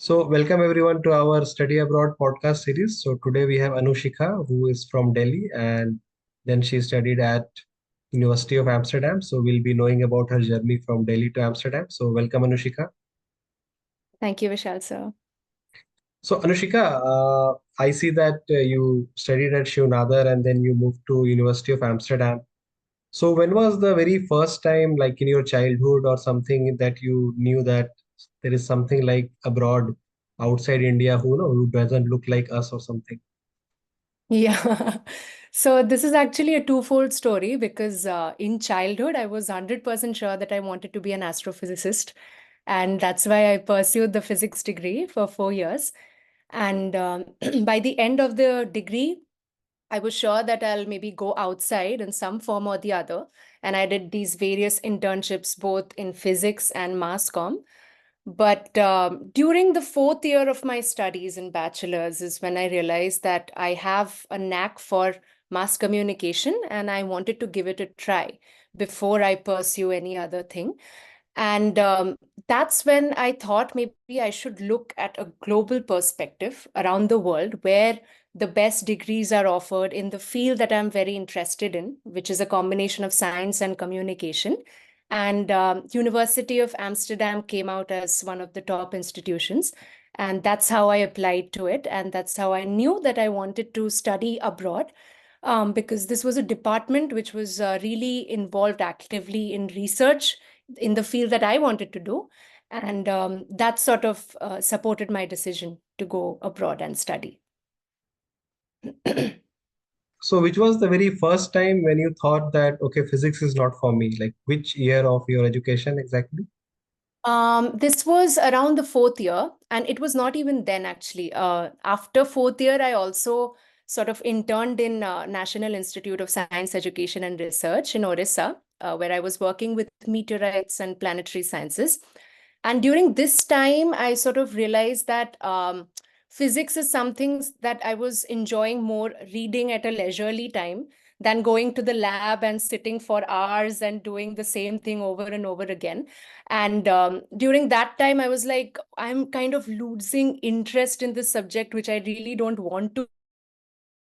So, welcome everyone to our Study Abroad podcast series. So, today we have Anushikha, who is from Delhi, and then she studied at University of Amsterdam. So, we'll be knowing about her journey from Delhi to Amsterdam. So, welcome Anushikha. Thank you, Vishal sir. So, Anushikha, I see that you studied at Shivnadar and then you moved to University of Amsterdam. So, when was the very first time, like in your childhood or something, that you knew that there is something like abroad outside India who doesn't look like us or something? Yeah. So this is actually a twofold story because in childhood, I was 100% sure that I wanted to be an astrophysicist. And that's why I pursued the physics degree for 4 years. And by the end of the degree, I was sure that I'll maybe go outside in some form or the other. And I did these various internships, both in physics and mass comm. But during the fourth year of my studies in bachelor's is when I realized that I have a knack for mass communication and I wanted to give it a try before I pursue any other thing. And that's when I thought maybe I should look at a global perspective around the world where the best degrees are offered in the field that I'm very interested in, which is a combination of science and communication. And University of Amsterdam came out as one of the top institutions. And that's how I applied to it. And that's how I knew that I wanted to study abroad. Because this was a department which was really involved actively in research in the field that I wanted to do. And that sort of supported my decision to go abroad and study. So, which was the very first time when you thought that, okay, physics is not for me? Like, which year of your education exactly? This was around the fourth year, and it was not even then actually. After fourth year, I also sort of interned in National Institute of Science Education and Research in Orissa, where I was working with meteorites and planetary sciences. And during this time, I sort of realized that physics is something that I was enjoying more reading at a leisurely time than going to the lab and sitting for hours and doing the same thing over and over again. And during that time, I was like, I'm kind of losing interest in this subject, which I really don't want to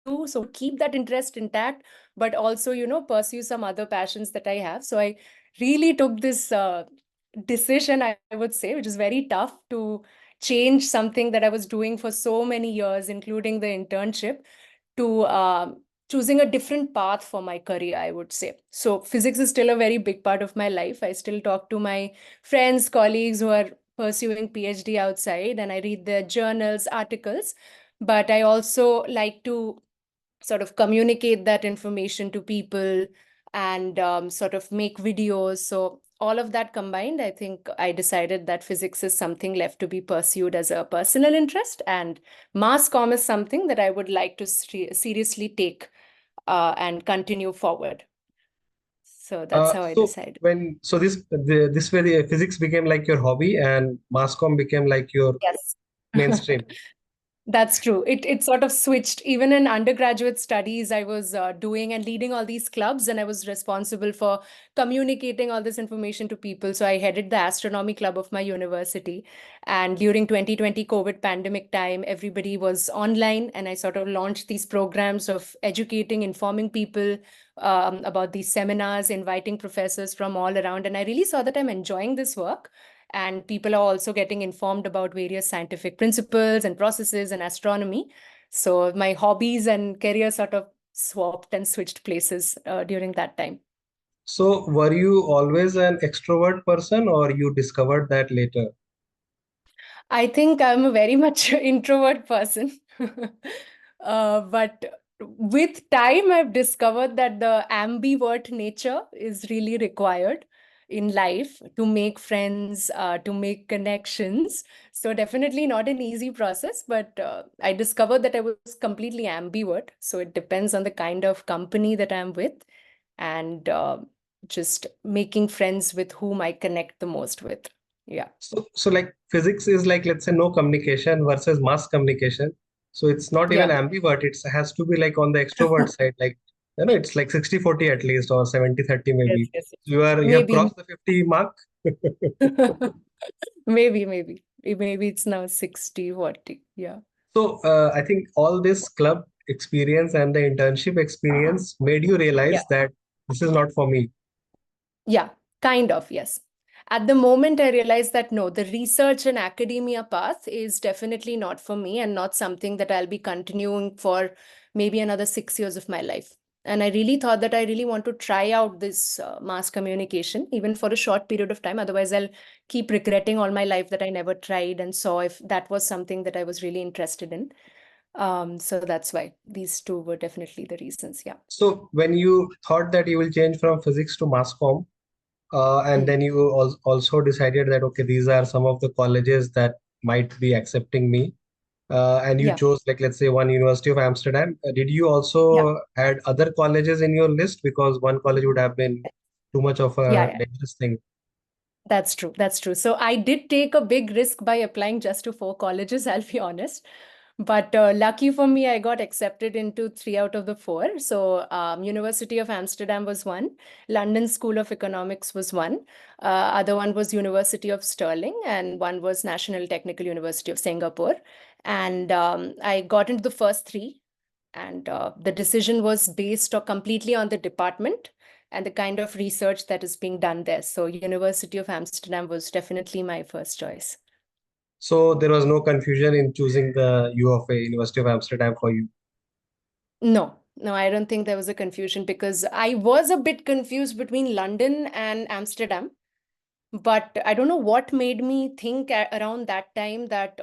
do. So keep that interest intact, but also, pursue some other passions that I have. So I really took this decision, I would say, which is very tough to change something that I was doing for so many years, including the internship, to choosing a different path for my career, I would say. So physics is still a very big part of my life. I still talk to my friends, colleagues who are pursuing PhD outside, and I read their journals, articles. But I also like to sort of communicate that information to people and sort of make videos. So all of that combined, I think I decided that physics is something left to be pursued as a personal interest, and mass comm is something that I would like to seriously take and continue forward. So that's how I decided. This way the physics became like your hobby and mass comm became like your Yes. mainstream. That's true. It sort of switched. Even in undergraduate studies, I was doing and leading all these clubs, and I was responsible for communicating all this information to people. So I headed the astronomy club of my university. And during 2020 COVID pandemic time, everybody was online, and I sort of launched these programs of educating, informing people about these seminars, inviting professors from all around. And I really saw that I'm enjoying this work. And people are also getting informed about various scientific principles and processes and astronomy. So my hobbies and career sort of swapped and switched places during that time. So, were you always an extrovert person or you discovered that later? I think I'm a very much introvert person. But with time, I've discovered that the ambivert nature is really required in life to make friends, to make connections. So definitely not an easy process, but I discovered that I was completely ambivert. So it depends on the kind of company that I'm with and just making friends with whom I connect the most with. Yeah. So like physics is like, let's say, no communication versus mass communication. So it's not even Yeah. ambivert. It has to be like on the extrovert side, like, it's like 60-40 at least, or 70-30 Yes, maybe. yes, yes. You have Maybe. crossed the 50 mark. Maybe, maybe. maybe it's now 60, 40. Yeah. So I think all this club experience and the internship experience made you Yeah. realize that this is not for me. Yeah, kind of, yes. At the moment, I realized that no, the research and academia path is definitely not for me and not something that I'll be continuing for maybe another 6 years of my life. And I really thought that I really want to try out this mass communication, even for a short period of time. Otherwise, I'll keep regretting all my life that I never tried and saw if that was something that I was really interested in. So that's why these two were definitely the reasons. Yeah. So when you thought that you will change from physics to mass comm, and Mm. then you also decided that okay, these are some of the colleges that might be accepting me, and you Yeah. chose like let's say one University of Amsterdam. Did you Yeah. also add other colleges in your list because one college would have been too much of Yeah. a Yeah. dangerous thing? That's true. That's true. So I did take a big risk by applying just to 4 colleges, I'll be honest. But lucky for me, I got accepted into three out of the four. So University of Amsterdam was one, London School of Economics was one, other one was University of Stirling, and one was National Technical University of Singapore. And I got into the first three, and the decision was based completely on the department and the kind of research that is being done there. So University of Amsterdam was definitely my first choice. So there was no confusion in choosing the U of A, University of Amsterdam for you. No, no, I don't think there was a confusion because I was a bit confused between London and Amsterdam. But I don't know what made me think around that time that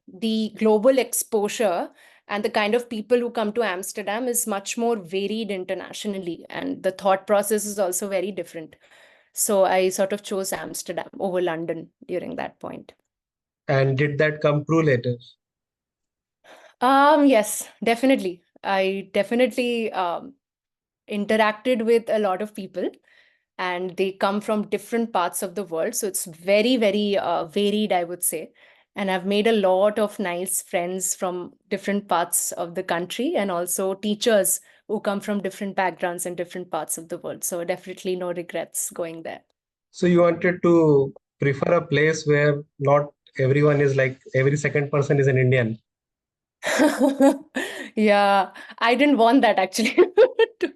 the global exposure and the kind of people who come to Amsterdam is much more varied internationally, and the thought process is also very different. So I sort of chose Amsterdam over London during that point. And did that come true later? Yes, definitely. I definitely interacted with a lot of people, and they come from different parts of the world. So it's very, very varied, I would say. And I've made a lot of nice friends from different parts of the country and also teachers who come from different backgrounds and different parts of the world. So definitely no regrets going there. So you wanted to prefer a place where not everyone is like every second person is an Indian. Yeah, I didn't want that actually, to,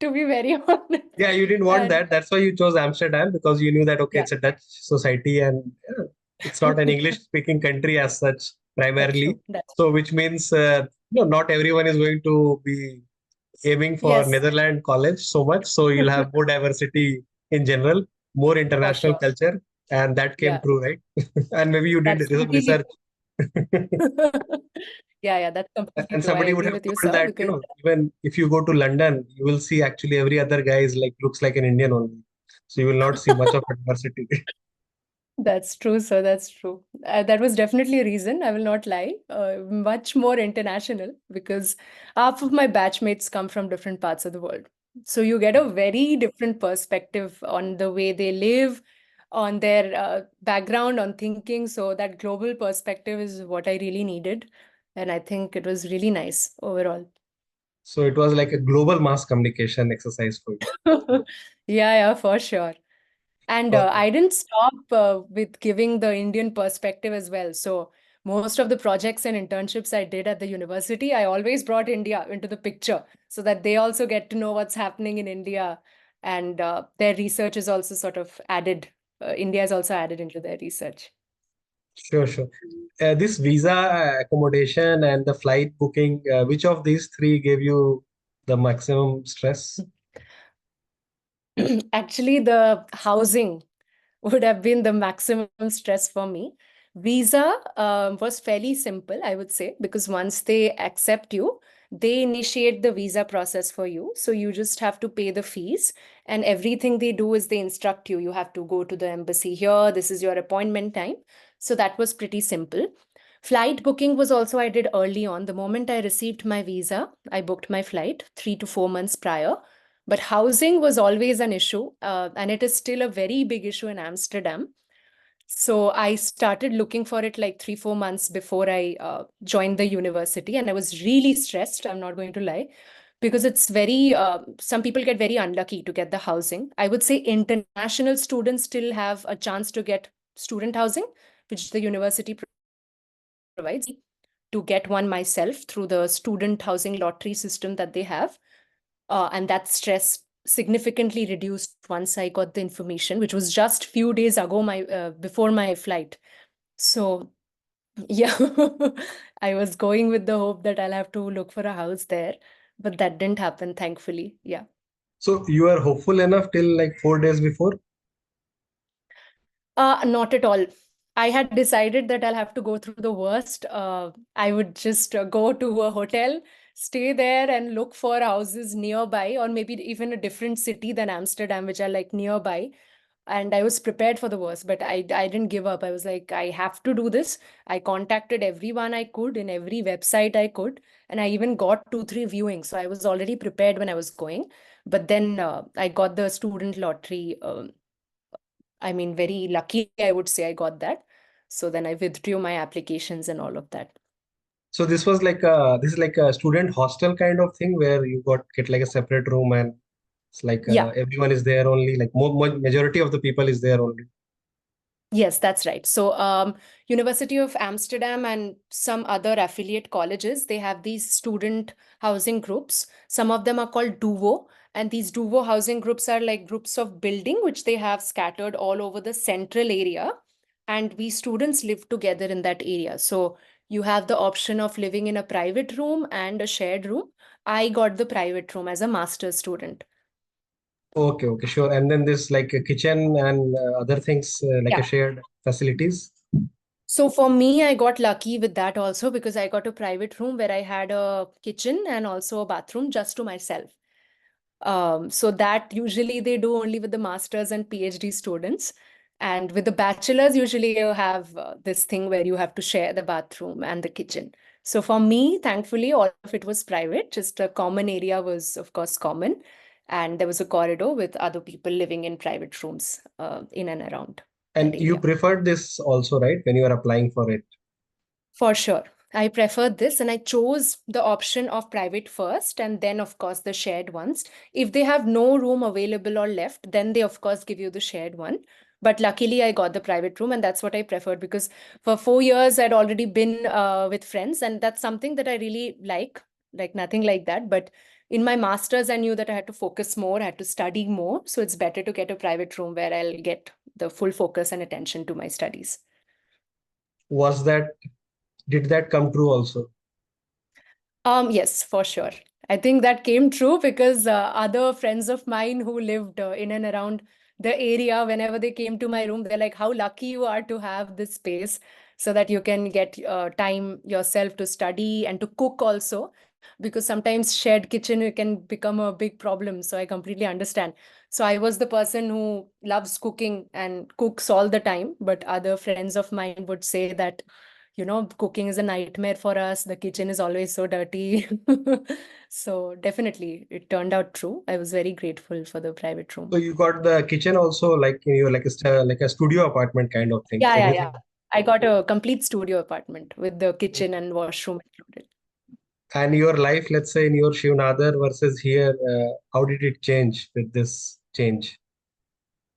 to be very honest. Yeah, you didn't want And that. That's why you chose Amsterdam because you knew that okay, yeah, it's a Dutch society and it's not an English-speaking country as such that's primarily. true. That's So which means no, not everyone is going to be aiming for yes, Netherlands college so much. So you'll have more diversity in general, more for international sure. culture, and that came Yeah, true, right? And maybe you did that's some completely research. true. Yeah, yeah, that's completely And true. I somebody would agree have with you, told sir, that, because even if you go to London, you will see actually every other guy is like looks like an Indian only. So you will not see much of a diversity. that's true, sir. That's true. That was definitely a reason. I will not lie. Much more international because half of my batchmates come from different parts of the world. So you get a very different perspective on the way they live, on their background, on thinking. So that global perspective is what I really needed. And I think it was really nice overall. So it was like a global mass communication exercise for you. Yeah, yeah, for sure. And Okay. I didn't stop with giving the Indian perspective as well. So most of the projects and internships I did at the university, I always brought India into the picture so that they also get to know what's happening in India, and their research is also sort of added. India is also added into their research. Sure, sure. This visa accommodation and the flight booking, which of these three gave you the maximum stress? Actually, the housing would have been the maximum stress for me. Visa was fairly simple, I would say, because once they accept you, they initiate the visa process for you. So you just have to pay the fees, and everything they do is they instruct you. You have to go to the embassy here. This is your appointment time. So that was pretty simple. Flight booking was also I did early on. The moment I received my visa, I booked my flight 3 to 4 months prior. But housing was always an issue, and it is still a very big issue in Amsterdam. So I started looking for it like 3, 4 months before I joined the university, and I was really stressed. I'm not going to lie, because it's very. Some people get very unlucky to get the housing. I would say international students still have a chance to get student housing, which the university provides, to get one myself through the student housing lottery system that they have. And that stress significantly reduced once I got the information, which was just few days ago, before my flight. So yeah, I was going with the hope that I'll have to look for a house there, but that didn't happen, thankfully. Yeah. So you are hopeful enough till like 4 days before? Not at all. I had decided that I'll have to go through the worst. I would just go to a hotel, stay there, and look for houses nearby, or maybe even a different city than Amsterdam, which are like nearby. And I was prepared for the worst, but I didn't give up. I was like, I have to do this. I contacted everyone I could in every website I could, and I even got 2, 3 viewings. So I was already prepared when I was going. But then I got the student lottery. I mean, very lucky, I would say I got that. So then I withdrew my applications and all of that. So this is like a student hostel kind of thing where you got get like a separate room and it's like Yeah. everyone is there only like majority of the people is there only. Yes, that's right. So, University of Amsterdam and some other affiliate colleges, they have these student housing groups. Some of them are called Duo, and these Duo housing groups are like groups of building which they have scattered all over the central area, and we students live together in that area. So you have the option of living in a private room and a shared room. I got the private room as a master's student. Okay, okay, sure. And then this like a kitchen and other things like a Yeah. shared facilities. So for me, I got lucky with that also because I got a private room where I had a kitchen and also a bathroom just to myself. So that usually they do only with the masters and PhD students. And with the bachelors, usually you have this thing where you have to share the bathroom and the kitchen. So for me, thankfully, all of it was private. Just a common area was, of course, common. And there was a corridor with other people living in private rooms in and around that And you area. preferred this also, right? When you are applying for it. For sure. I preferred this and I chose the option of private first and then, of course, the shared ones. If they have no room available or left, then they, of course, give you the shared one. But luckily, I got the private room and that's what I preferred because for 4 years, I'd already been with friends and that's something that I really like nothing like that. But in my master's, I knew that I had to focus more, I had to study more. So it's better to get a private room where I'll get the full focus and attention to my studies. Was that did that come true also? Yes, for sure. I think that came true because other friends of mine who lived in and around the area, whenever they came to my room, they're like, how lucky you are to have this space so that you can get time yourself to study and to cook also. Because sometimes shared kitchen it can become a big problem. So I completely understand. So I was the person who loves cooking and cooks all the time, but other friends of mine would say that cooking is a nightmare for us. The kitchen is always so dirty. So definitely, it turned out true. I was very grateful for the private room. So you got the kitchen also like in your like like a studio apartment kind of thing. Yeah, yeah, yeah. Everything. I got a complete studio apartment with the kitchen and washroom included. And your life, let's say in your Shivnadar versus here, how did it change with this change?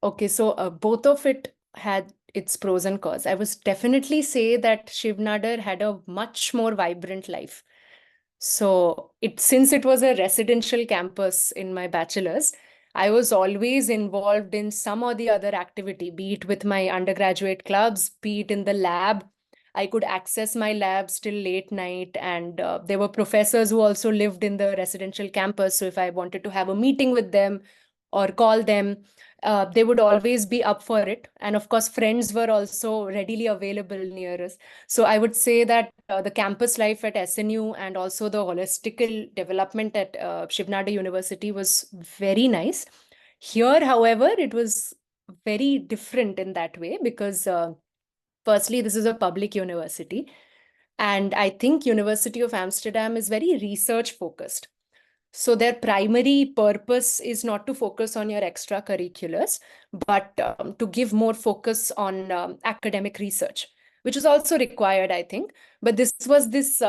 Okay, so both of it had its pros and cons. I would definitely say that Shivnadar had a much more vibrant life. So since it was a residential campus in my bachelor's, I was always involved in some or the other activity, be it with my undergraduate clubs, be it in the lab. I could access my labs till late night, and there were professors who also lived in the residential campus. So if I wanted to have a meeting with them or call them, they would always be up for it. And of course, friends were also readily available near us. So I would say that the campus life at SNU and also the holistical development at Shivnada University was very nice. Here, however, it was very different in that way because firstly, this is a public university. And I think University of Amsterdam is very research focused. So their primary purpose is not to focus on your extracurriculars, but to give more focus on academic research, which is also required, I think. But this was this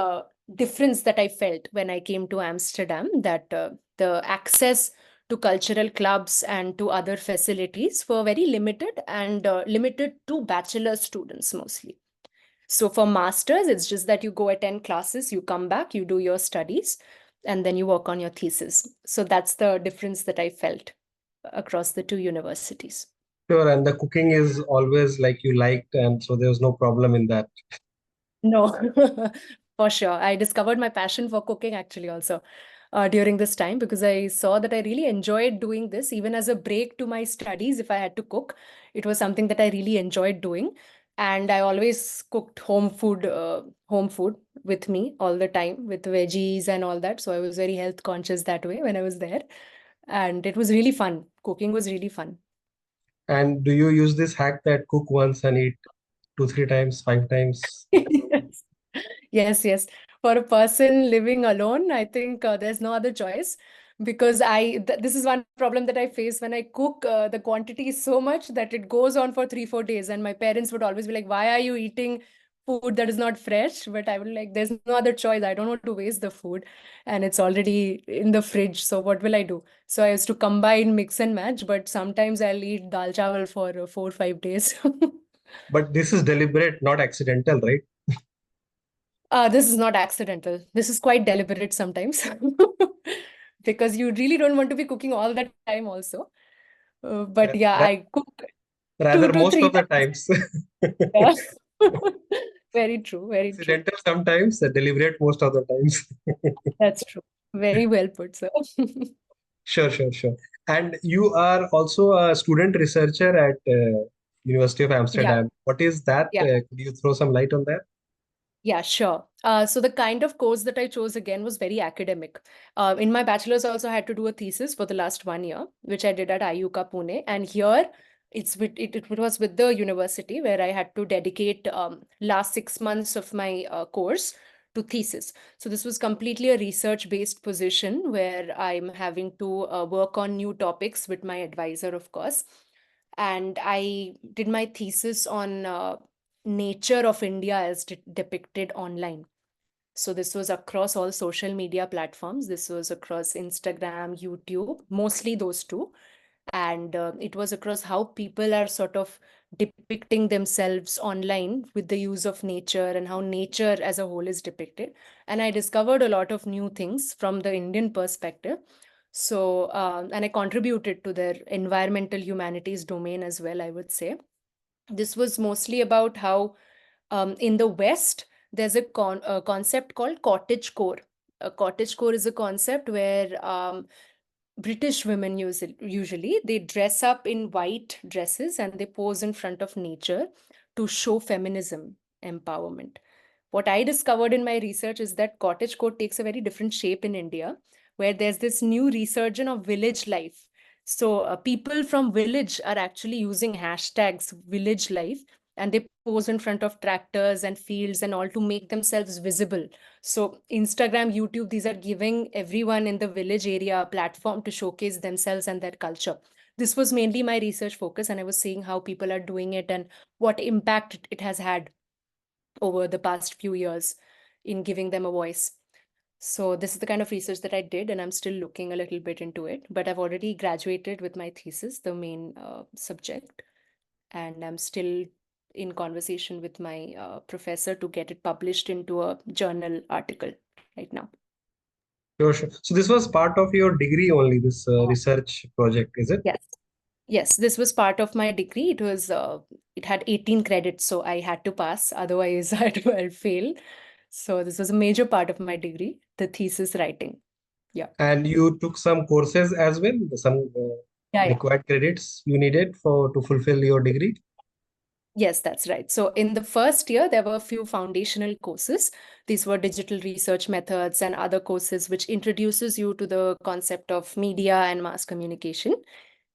difference that I felt when I came to Amsterdam, that the access to cultural clubs and to other facilities were very limited and limited to bachelor students mostly. So for masters, it's just that you go attend classes, you come back, you do your studies, and then you work on your thesis. So that's the difference that I felt across the two universities. Sure, and the cooking is always like you liked, and so there was no problem in that. No, for sure. I discovered my passion for cooking actually also during this time because I saw that I really enjoyed doing this even as a break to my studies. If I had to cook, it was something that I really enjoyed doing. And I always cooked home food with me all the time with veggies and all that. So I was very health conscious that way when I was there. And it was really fun. Cooking was really fun. And do you use this hack that cook once and eat two, three times, five times? Yes. Yes, yes. For a person living alone, I think there's no other choice because this is one problem that I face when I cook. The quantity is so much that it goes on for 3, 4 days, and my parents would always be like, "Why are you eating food that is not fresh?" But I would like, "There's no other choice. I don't want to waste the food, and it's already in the fridge. So what will I do?" So I used to combine, mix and match. But sometimes I'll eat dal chawal for 4, 5 days. But this is deliberate, not accidental, right? This is not accidental. This is quite deliberate sometimes because you really don't want to be cooking all the time also. But yeah, Ra- I cook two Rather, to most three of the times. times. Yeah. Very true, very true. Accidental sometimes, deliberate most of the times. That's true. Very well put, sir. Sure, sure, sure. And you are also a student researcher at University of Yeah, Amsterdam. What is that? yeah. Could you throw some light on that? Yeah, sure. So the kind of course that I chose again was very academic. In my bachelor's, I also had to do a thesis for the last 1 year, which I did at IUCA Pune. And here, it was with the university where I had to dedicate last 6 months of my course to thesis. So this was completely a research-based position where I'm having to work on new topics with my advisor, of course. And I did my thesis on nature of India as depicted online. So this was across all social media platforms. This was across Instagram, YouTube, mostly those two. And it was across how people are sort of depicting themselves online with the use of nature and how nature as a whole is depicted. And I discovered a lot of new things from the Indian perspective. So, and I contributed to their environmental humanities domain as well, I would say. This was mostly about how in the West, there's a concept called cottage core. A cottage core is a concept where British women usually they dress up in white dresses and they pose in front of nature to show feminism empowerment. What I discovered in my research is that cottagecore takes a very different shape in India, where there's this new resurgence of village life. So people from village are actually using hashtags village life and they pose in front of tractors and fields and all to make themselves visible. So Instagram, YouTube, these are giving everyone in the village area a platform to showcase themselves and their culture. This was mainly my research focus, and I was seeing how people are doing it and what impact it has had over the past few years in giving them a voice. So this is the kind of research that I did, and I'm still looking a little bit into it. But I've already graduated with my thesis, the main subject, and I'm still in conversation with my professor to get it published into a journal article right now. Sure, sure. So this was part of your degree only, this research project, is it? Yes. Yes, this was part of my degree. It had 18 credits, so I had to pass. Otherwise, I'd fail. So this was a major part of my degree, the thesis writing. Yeah. And you took some courses as well, some Yeah, yeah. required credits you needed for to fulfill your degree. Yes, that's right. So in the first year, there were a few foundational courses. These were digital research methods and other courses which introduces you to the concept of media and mass communication.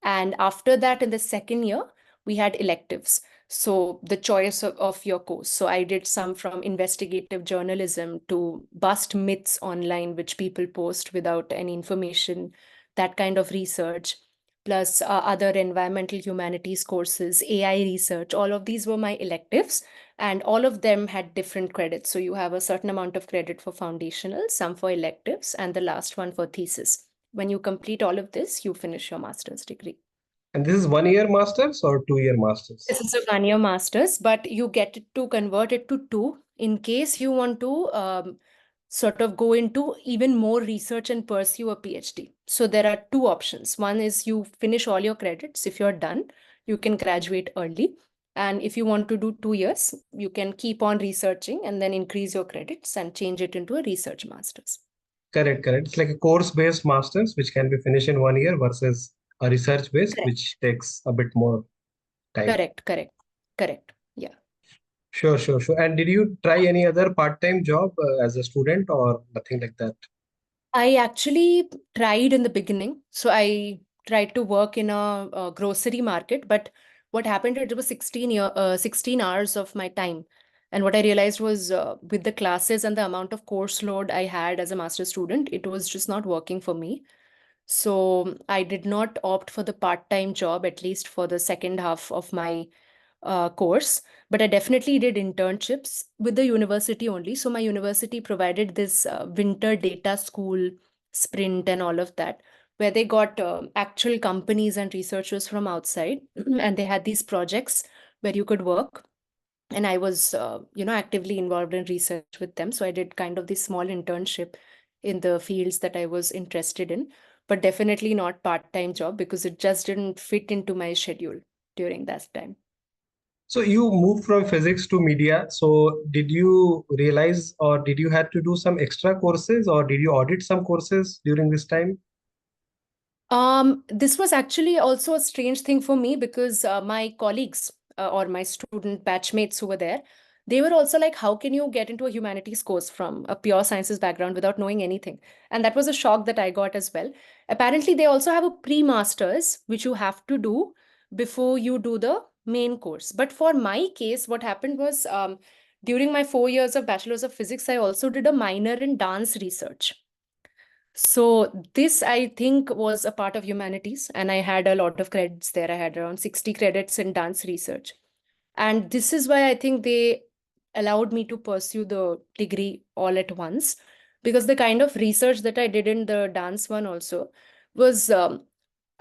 And after that, in the second year, we had electives. So the choice of your course. So I did some from investigative journalism to bust myths online, which people post without any information, that kind of research, plus other environmental humanities courses, AI research. All of these were my electives, and all of them had different credits. So you have a certain amount of credit for foundational, some for electives, and the last one for thesis. When you complete all of this, you finish your master's degree. And this is 1 year masters or 2 year masters? This is a 1 year master's, but you get to convert it to two in case you want to sort of go into even more research and pursue a PhD. So there are two options. One is you finish all your credits. If you're done, you can graduate early. And if you want to do 2 years, you can keep on researching and then increase your credits and change it into a research master's. Correct, correct. It's like a course-based masters, which can be finished in 1 year versus a research-based, Correct. which takes a bit more time. Correct, correct, correct. Yeah. Sure, sure, sure. And did you try any other part-time job as a student or nothing like that? I actually tried in the beginning. So I tried to work in a grocery market, but what happened, it was 16 hours of my time. And what I realized was with the classes and the amount of course load I had as a master's student, it was just not working for me. So I did not opt for the part-time job, at least for the second half of my course, but I definitely did internships with the university only. So my university provided this winter data school sprint and all of that, where they got actual companies and researchers from outside, and they had these projects where you could work. And I was, actively involved in research with them. So I did kind of this small internship in the fields that I was interested in, but definitely not part-time job because it just didn't fit into my schedule during that time. So you moved from physics to media. So did you realize or did you had to do some extra courses or did you audit some courses during this time? This was actually also a strange thing for me because my colleagues or my student batchmates who were there, they were also like, how can you get into a humanities course from a pure sciences background without knowing anything? And that was a shock that I got as well. Apparently, they also have a pre-masters, which you have to do before you do the main course. But for my case, what happened was during my 4 years of Bachelor's of Physics, I also did a minor in dance research. So this, I think, was a part of humanities, and I had a lot of credits there. I had around 60 credits in dance research. And this is why I think they allowed me to pursue the degree all at once, because the kind of research that I did in the dance one also was a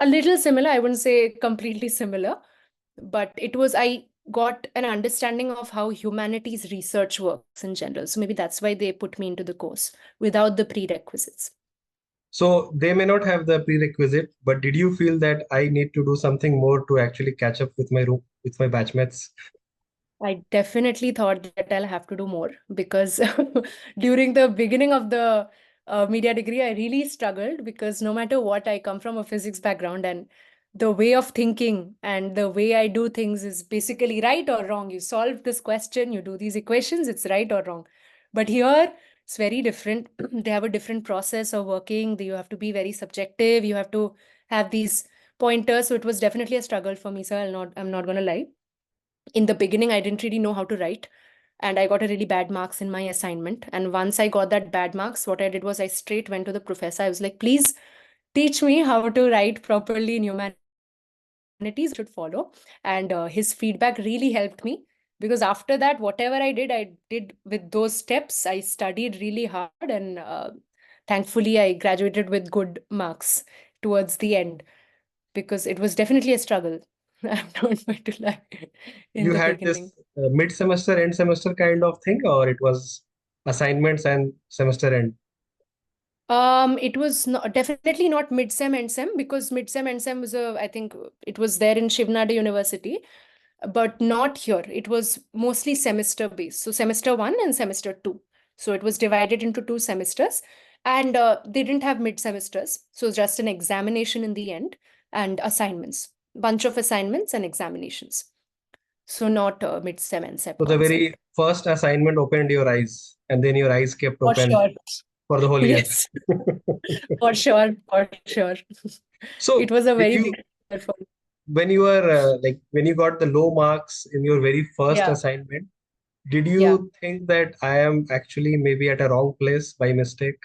little similar. I wouldn't say completely similar, but it was, I got an understanding of how humanities research works in general. So maybe that's why they put me into the course without the prerequisites. So they may not have the prerequisite, but did you feel that I need to do something more to actually catch up with my room with my batchmates? I definitely thought that I'll have to do more because during the beginning of the media degree, I really struggled because no matter what, I come from a physics background, and the way of thinking and the way I do things is basically right or wrong. You solve this question, you do these equations, it's right or wrong. But here, it's very different. They have a different process of working. You have to be very subjective. You have to have these pointers. So it was definitely a struggle for me. So I'm not going to lie. In the beginning, I didn't really know how to write, and I got a really bad marks in my assignment. And once I got that bad marks, what I did was I straight went to the professor. I was like, please teach me how to write properly in humanities. Should follow. And his feedback really helped me, because after that, whatever I did with those steps. I studied really hard, and thankfully, I graduated with good marks towards the end, because it was definitely a struggle. I'm not going to lie in You the had this beginning. mid-semester, end semester kind of thing, or it was assignments and semester end? It was not, definitely not mid-sem and sem, because mid-sem and sem was I think it was there in Shivnada University, but not here. It was mostly semester based. So semester one and semester two. So it was divided into 2 semesters, and they didn't have mid-semesters. So just an examination in the end and assignments, bunch of assignments and examinations. So not mid-sem and sem So the concept. very first assignment opened your eyes, and then your eyes kept For open sure. for the whole year. Yes, for sure, for sure. It So was a did very big you, year for me. when you were like when you got the low marks in your very first Yeah, assignment, did yeah. you think that I am actually maybe at a wrong place by mistake?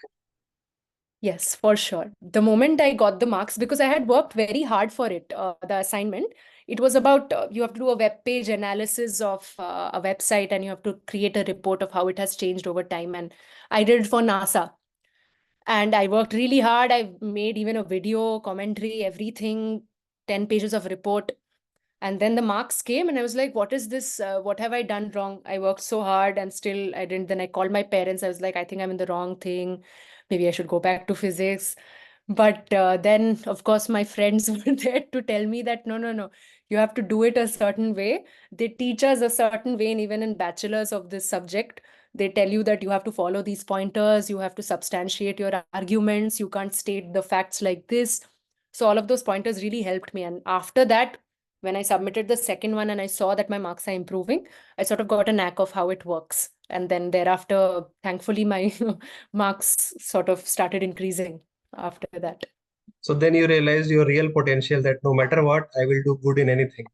Yes, for sure. The moment I got the marks, because I had worked very hard for it, the assignment, it was about you have to do a web page analysis of a website, and you have to create a report of how it has changed over time. And I did it for NASA. And I worked really hard. I made even a video, commentary, everything, 10 pages of report. And then the marks came, and I was like, what is this? What have I done wrong? I worked so hard and still I didn't. Then I called my parents. I was like, I think I'm in the wrong thing. Maybe I should go back to physics. But then, of course, my friends were there to tell me that no, no, no, you have to do it a certain way. They teach us a certain way, and even in bachelor's of this subject, they tell you that you have to follow these pointers, you have to substantiate your arguments, you can't state the facts like this. So all of those pointers really helped me. And after that, when I submitted the second one and I saw that my marks are improving, I sort of got a knack of how it works. And then thereafter, thankfully, my marks sort of started increasing after that. So then you realized your real potential, that no matter what, I will do good in anything.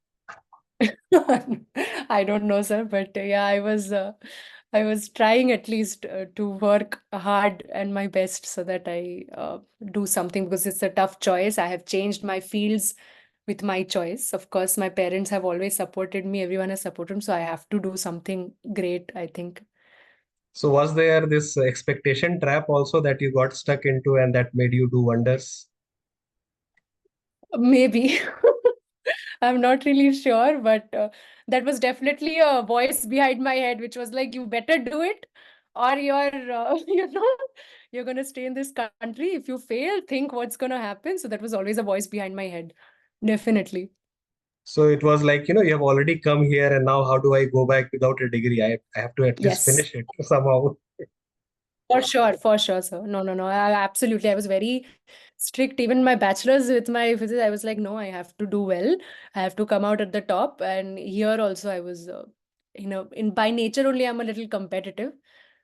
I don't know, sir, but yeah, I was trying at least to work hard and my best so that I do something because it's a tough choice. I have changed my fields with my choice. Of course, my parents have always supported me. Everyone has supported me, so I have to do something great, I think. So was there this expectation trap also that you got stuck into and that made you do wonders? Maybe. I'm not really sure, but that was definitely a voice behind my head, which was like, you better do it, or you're, you're going to stay in this country. If you fail, think what's going to happen. So that was always a voice behind my head. Definitely. So it was like, you have already come here and now how do I go back without a degree? I have to at least Yes. finish it somehow. For sure, sir. No, no, no. Absolutely. I was very strict. Even my bachelor's with my physics, I was like, no, I have to do well. I have to come out at the top. And here also, I was, in by nature only, I'm a little competitive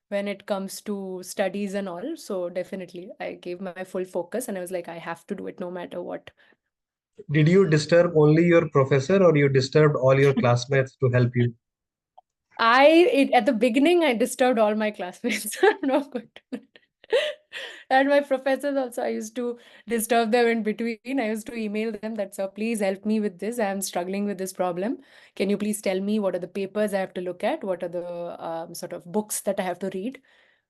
when it comes to studies and all. So definitely, I gave my full focus, and I was like, I have to do it no matter what. Did you disturb only your professor or you disturbed all your classmates to help you? At the beginning, I disturbed all my classmates. I'm not good. And my professors also, I used to disturb them in between. I used to email them that, sir, please help me with this. I'm struggling with this problem. Can you please tell me what are the papers I have to look at? What are the sort of books that I have to read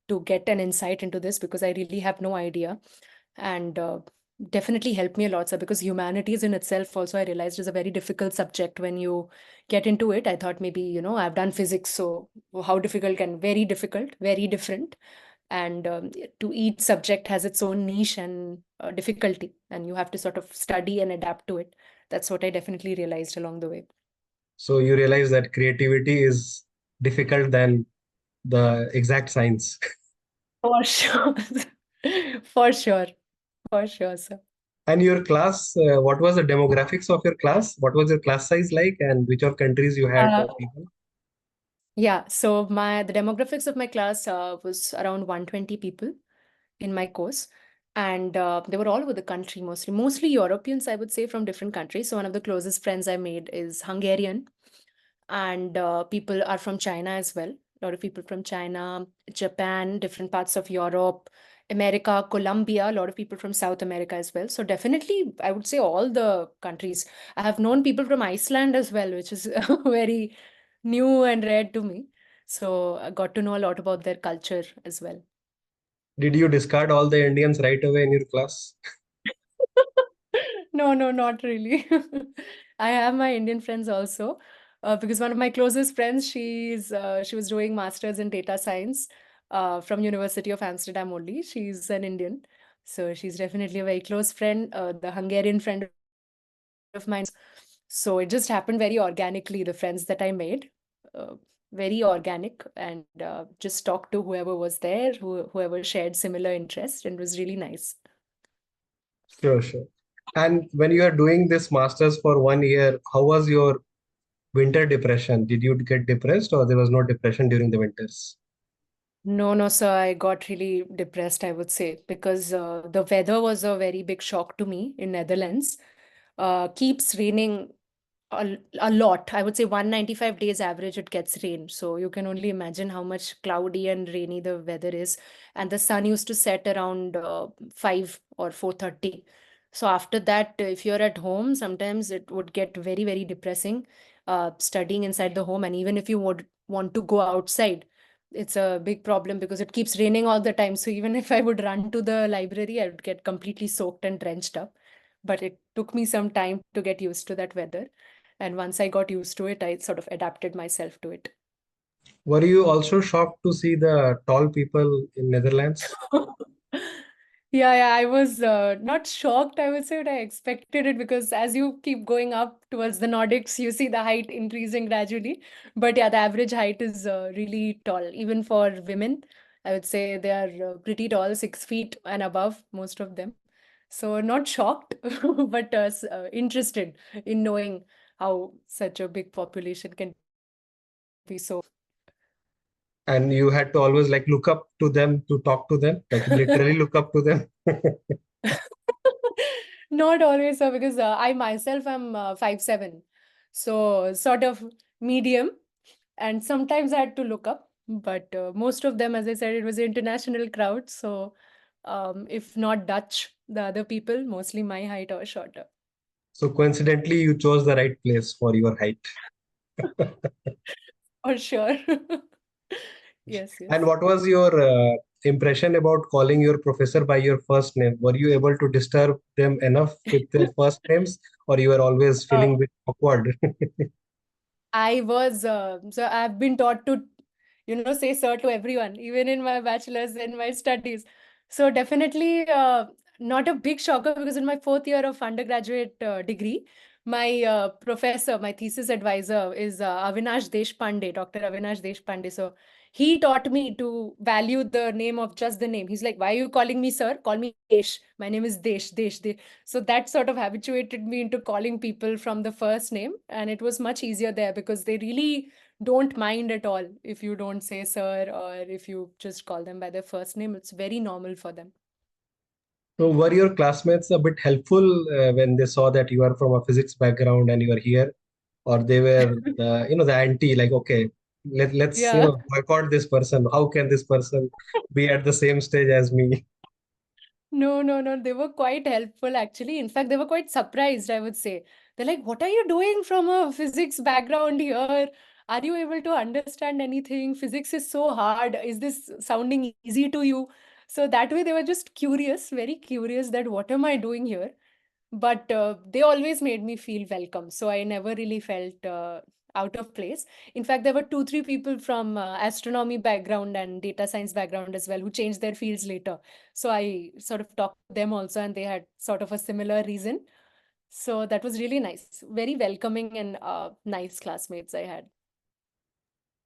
to get an insight into this? Because I really have no idea. And definitely helped me a lot, sir, because humanities in itself also I realized is a very difficult subject. When you get into it, I thought maybe, I've done physics, so how difficult can, very difficult, very different. And to each subject has its own niche and difficulty, and you have to sort of study and adapt to it. That's what I definitely realized along the way. So you realize that creativity is difficult than the exact science. For sure. For sure. For sure, sir. And your class, what was the demographics of your class? What was your class size like, and which of countries you had Uh, people? yeah, so the demographics of my class was around 120 people in my course. And they were all over the country, mostly Europeans, I would say, from different countries. So one of the closest friends I made is Hungarian, and people are from China as well. A lot of people from China, Japan, different parts of Europe, America, Colombia, a lot of people from South America as well. So definitely, I would say all the countries. I have known people from Iceland as well, which is very new and rare to me. So I got to know a lot about their culture as well. Did you discard all the Indians right away in your class? No, no, not really. I have my Indian friends also, because one of my closest friends, she was doing masters in data science from University of Amsterdam only. She's an Indian, so she's definitely a very close friend. The Hungarian friend of mine. So it just happened very organically. The friends that I made, uh, very organic, and just talked to whoever was there, whoever shared similar interest, and it was really nice. Sure, sure. And when you are doing this masters for 1 year, how was your winter depression? Did you get depressed or there was no depression during the winters? No, no, sir. I got really depressed, I would say, because the weather was a very big shock to me in Netherlands. Keeps raining a lot. I would say 195 days average it gets rain. So you can only imagine how much cloudy and rainy the weather is. And the sun used to set around 5 or 4:30. So after that, if you're at home, sometimes it would get very, very depressing studying inside the home. And even if you would want to go outside, it's a big problem because it keeps raining all the time. So even if I would run to the library, I would get completely soaked and drenched up. But it took me some time to get used to that weather. And once I got used to it, I sort of adapted myself to it. Were you also shocked to see the tall people in Netherlands? Yeah, I was not shocked, I would say, but I expected it because as you keep going up towards the Nordics, you see the height increasing gradually. But yeah, the average height is really tall, even for women. I would say they are pretty tall, 6 feet and above, most of them. So not shocked, but interested in knowing how such a big population can be so. And you had to always like look up to them to talk to them, like literally look up to them. Not always, sir, because I myself am 5'7", so sort of medium, and sometimes I had to look up. But most of them, as I said, it was an international crowd, so if not Dutch, the other people, mostly my height or shorter. So coincidentally, you chose the right place for your height. For sure. Yes, And yes. what was your impression about calling your professor by your first name? Were you able to disturb them enough with their first names, or you were always Uh, feeling a bit awkward? I was, so I've been taught to, say sir to everyone, even in my bachelor's and my studies. So definitely not a big shocker because in my fourth year of undergraduate degree, my professor, my thesis advisor is Avinash Deshpande, Dr. Avinash Deshpande. So he taught me to value the name of just the name. He's like, why are you calling me sir? Call me Desh. My name is Desh. So that sort of habituated me into calling people from the first name. And it was much easier there because they really don't mind at all if you don't say sir or if you just call them by their first name. It's very normal for them. So were your classmates a bit helpful when they saw that you are from a physics background and you are here, or they were the anti, like, okay, let's Yeah. boycott this person. How can this person be at the same stage as me? No, no, no. They were quite helpful actually. In fact, they were quite surprised, I would say. They're like, what are you doing from a physics background here? Are you able to understand anything? Physics is so hard. Is this sounding easy to you? So that way they were just curious, very curious that what am I doing here? But they always made me feel welcome. So I never really felt out of place. In fact, there were 2, 3 people from astronomy background and data science background as well who changed their fields later. So I sort of talked to them also, and they had sort of a similar reason. So that was really nice. Very welcoming and nice classmates I had.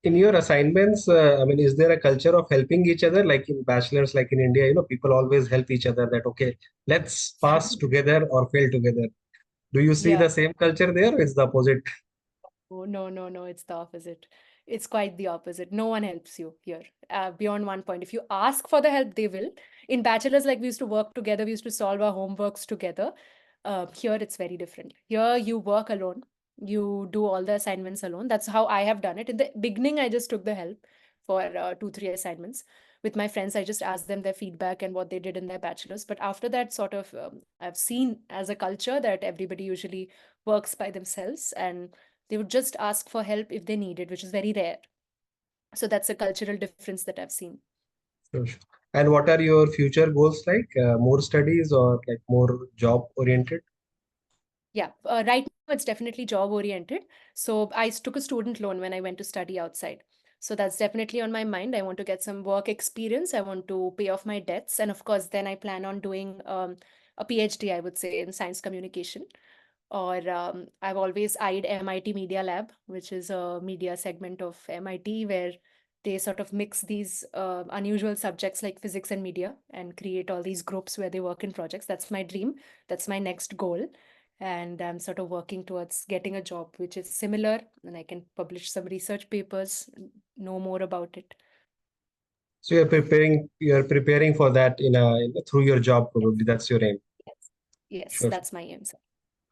In your assignments, I mean, is there a culture of helping each other, like in bachelors, like in India? People always help each other. That okay, let's pass together or fail together. Do you see Yeah. the same culture there, or it's the opposite? Oh, no, no, no, it's the opposite. It's quite the opposite. No one helps you here beyond one point. If you ask for the help, they will. In bachelors, like we used to work together, we used to solve our homeworks together. Here, it's very different. Here, you work alone, you do all the assignments alone. That's how I have done it. In the beginning, I just took the help for 2, 3 assignments. With my friends, I just asked them their feedback and what they did in their bachelors. But after that, sort of, I've seen as a culture that everybody usually works by themselves and they would just ask for help if they need it, which is very rare. So that's a cultural difference that I've seen. Sure, sure. And what are your future goals like? More studies or like more job oriented? Yeah, right now it's definitely job oriented. So I took a student loan when I went to study outside. So that's definitely on my mind. I want to get some work experience. I want to pay off my debts. And of course, then I plan on doing a PhD, I would say, in science communication. Or I've always eyed MIT Media Lab, which is a media segment of MIT where they sort of mix these unusual subjects like physics and media and create all these groups where they work in projects. That's my dream. That's my next goal. And I'm sort of working towards getting a job which is similar, and I can publish some research papers, know more about it. So you're preparing for that through your job probably. That's your aim. Yes, yes, Sure. that's my aim, sir.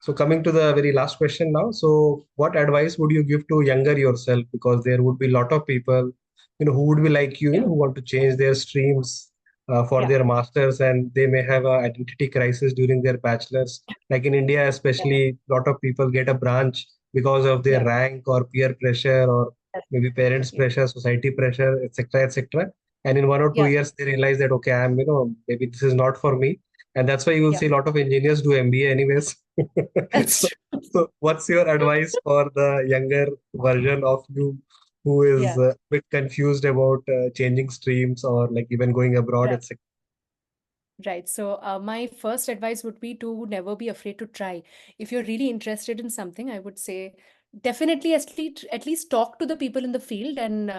So coming to the very last question now. So what advice would you give to younger yourself? Because there would be a lot of people, who would be like you, Yeah, who want to change their streams for yeah, their masters, and they may have a identity crisis during their bachelors. Like in India, yeah, especially, a lot of people get a branch because of their yeah. rank or peer pressure or maybe parents Yeah. pressure, society pressure, etc., etc. And in 1 or 2 Yeah. years, they realize that okay, maybe this is not for me, and that's why you will Yeah. see a lot of engineers do MBA anyways. That's So, true. so what's your advice for the younger version of you who is Yeah. a bit confused about changing streams or like even going abroad, Right. etc.? Right. So, my first advice would be to never be afraid to try. If you're really interested in something, I would say definitely at least talk to the people in the field and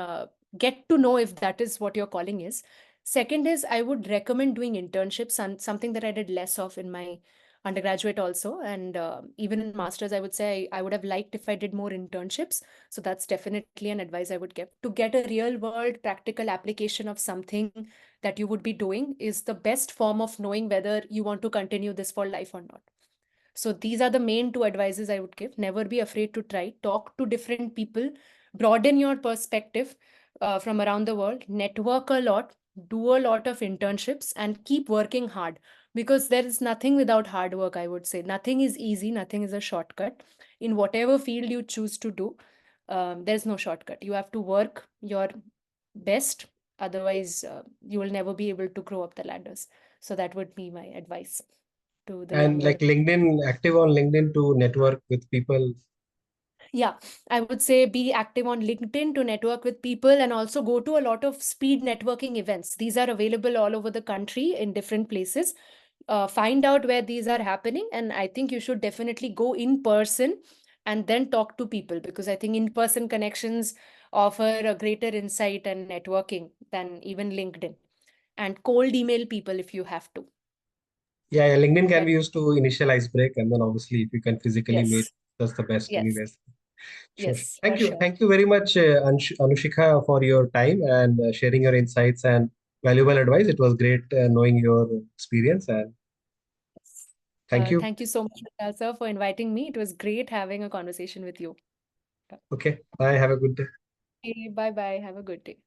get to know if that is what your calling is. Second is I would recommend doing internships, and something that I did less of in my undergraduate also, and even in masters, I would say I would have liked if I did more internships. So that's definitely an advice I would give to get a real world practical application of something that you would be doing is the best form of knowing whether you want to continue this for life or not. So these are the main two advices I would give. Never be afraid to try. Talk to different people. Broaden your perspective from around the world. Network a lot. Do a lot of internships and keep working hard because there is nothing without hard work, I would say. Nothing is easy. Nothing is a shortcut. In whatever field you choose to do, there's no shortcut. You have to work your best. Otherwise, you will never be able to grow up the ladders. So that would be my advice to the And like younger. LinkedIn, active on LinkedIn to network with people. Yeah, I would say be active on LinkedIn to network with people and also go to a lot of speed networking events. These are available all over the country in different places. Find out where these are happening, and I think you should definitely go in person and then talk to people because I think in person connections offer a greater insight and networking than even LinkedIn. And cold email people if you have to. Yeah, yeah, LinkedIn can That be used to initial ice break, and then obviously if you can physically meet, yes, that's the best yes, anyways. Sure. Sure. yes, for Thank you. sure. Thank you very much, Anushika, for your time and sharing your insights and valuable advice. It was great knowing your experience, and thank you. Thank you so much, Vishal sir, for inviting me. It was great having a conversation with you. Okay. Bye. Have a good day. Okay, bye bye. Have a good day.